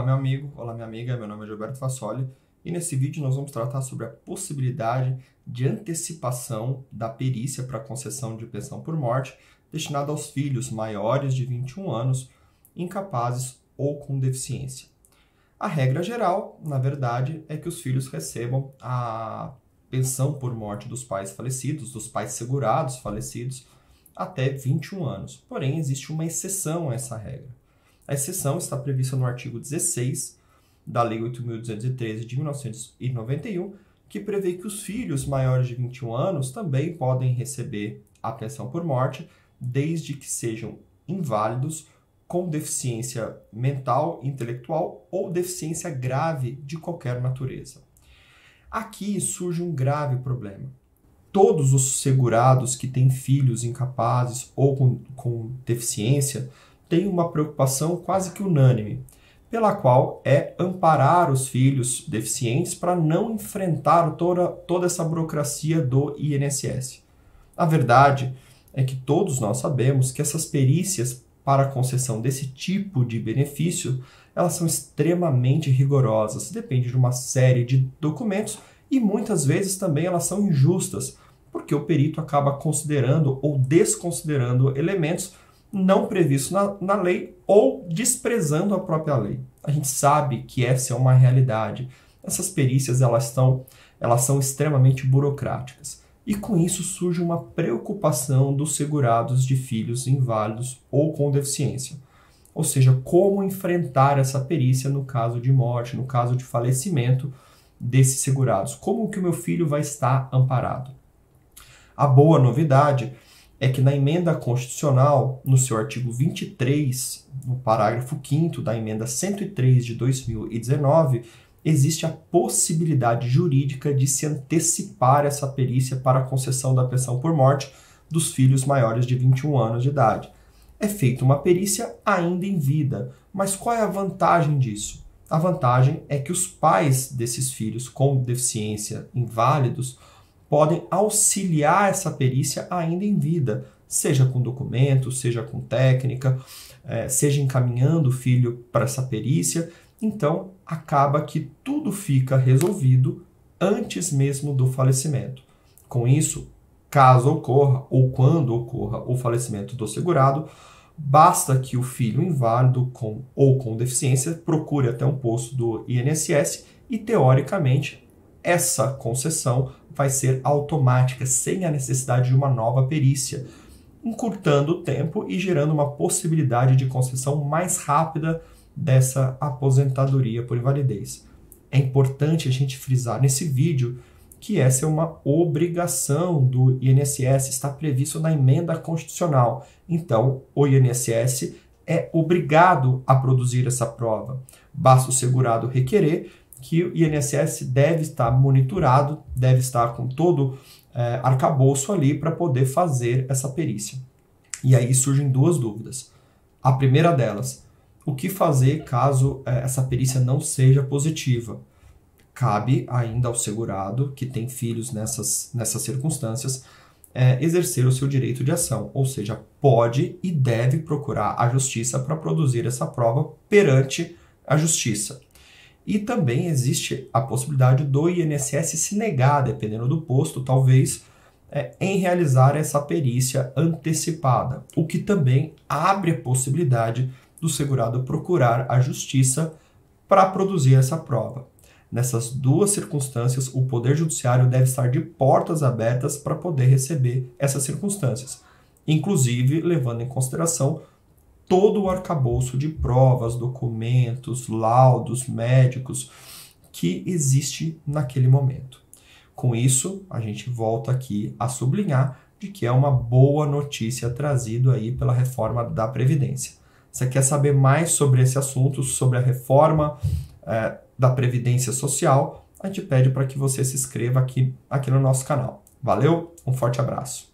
Olá, meu amigo, olá, minha amiga, meu nome é Gilberto Fassoli e nesse vídeo nós vamos tratar sobre a possibilidade de antecipação da perícia para concessão de pensão por morte destinada aos filhos maiores de 21 anos, incapazes ou com deficiência. A regra geral, na verdade, é que os filhos recebam a pensão por morte dos pais falecidos, dos pais segurados falecidos, até 21 anos. Porém, existe uma exceção a essa regra. A exceção está prevista no artigo 16 da Lei 8.213 de 1991, que prevê que os filhos maiores de 21 anos também podem receber a pensão por morte, desde que sejam inválidos, com deficiência mental, intelectual ou deficiência grave de qualquer natureza. Aqui surge um grave problema. Todos os segurados que têm filhos incapazes ou com deficiência têm uma preocupação quase que unânime, pela qual é amparar os filhos deficientes para não enfrentar toda essa burocracia do INSS. A verdade é que todos nós sabemos que essas perícias para a concessão desse tipo de benefício, elas são extremamente rigorosas, depende de uma série de documentos e muitas vezes também elas são injustas, porque o perito acaba considerando ou desconsiderando elementos não previstos na lei ou desprezando a própria lei. A gente sabe que essa é uma realidade. Essas perícias elas são extremamente burocráticas. E com isso surge uma preocupação dos segurados de filhos inválidos ou com deficiência. Ou seja, como enfrentar essa perícia no caso de morte, no caso de falecimento desses segurados. Como que o meu filho vai estar amparado? A boa novidade é que na emenda constitucional, no seu artigo 23, no parágrafo 5º da emenda 103 de 2019, existe a possibilidade jurídica de se antecipar essa perícia para a concessão da pensão por morte dos filhos maiores de 21 anos de idade. É feita uma perícia ainda em vida, mas qual é a vantagem disso? A vantagem é que os pais desses filhos com deficiência inválidos podem auxiliar essa perícia ainda em vida, seja com documentos, seja com técnica, seja encaminhando o filho para essa perícia. Então, acaba que tudo fica resolvido antes mesmo do falecimento. Com isso, caso ocorra ou quando ocorra o falecimento do segurado, basta que o filho inválido ou com deficiência procure até um posto do INSS e, teoricamente, essa concessão vai ser automática, sem a necessidade de uma nova perícia, encurtando o tempo e gerando uma possibilidade de concessão mais rápida dessa aposentadoria por invalidez. É importante a gente frisar nesse vídeo que essa é uma obrigação do INSS, está previsto na emenda constitucional. Então, o INSS é obrigado a produzir essa prova. Basta o segurado requerer, que o INSS deve estar monitorado, deve estar com todo arcabouço ali para poder fazer essa perícia. E aí surgem duas dúvidas. A primeira delas, o que fazer caso essa perícia não seja positiva? Cabe ainda ao segurado, que tem filhos nessas circunstâncias, exercer o seu direito de ação, ou seja, pode e deve procurar a justiça para produzir essa prova perante a justiça. E também existe a possibilidade do INSS se negar, dependendo do posto, talvez, em realizar essa perícia antecipada, o que também abre a possibilidade do segurado procurar a justiça para produzir essa prova. Nessas duas circunstâncias, o Poder Judiciário deve estar de portas abertas para poder receber essas circunstâncias, inclusive levando em consideração todo o arcabouço de provas, documentos, laudos médicos que existe naquele momento. Com isso, a gente volta aqui a sublinhar de que é uma boa notícia trazida aí pela reforma da Previdência. Você quer saber mais sobre esse assunto, sobre a reforma da Previdência Social, a gente pede para que você se inscreva aqui no nosso canal. Valeu, um forte abraço!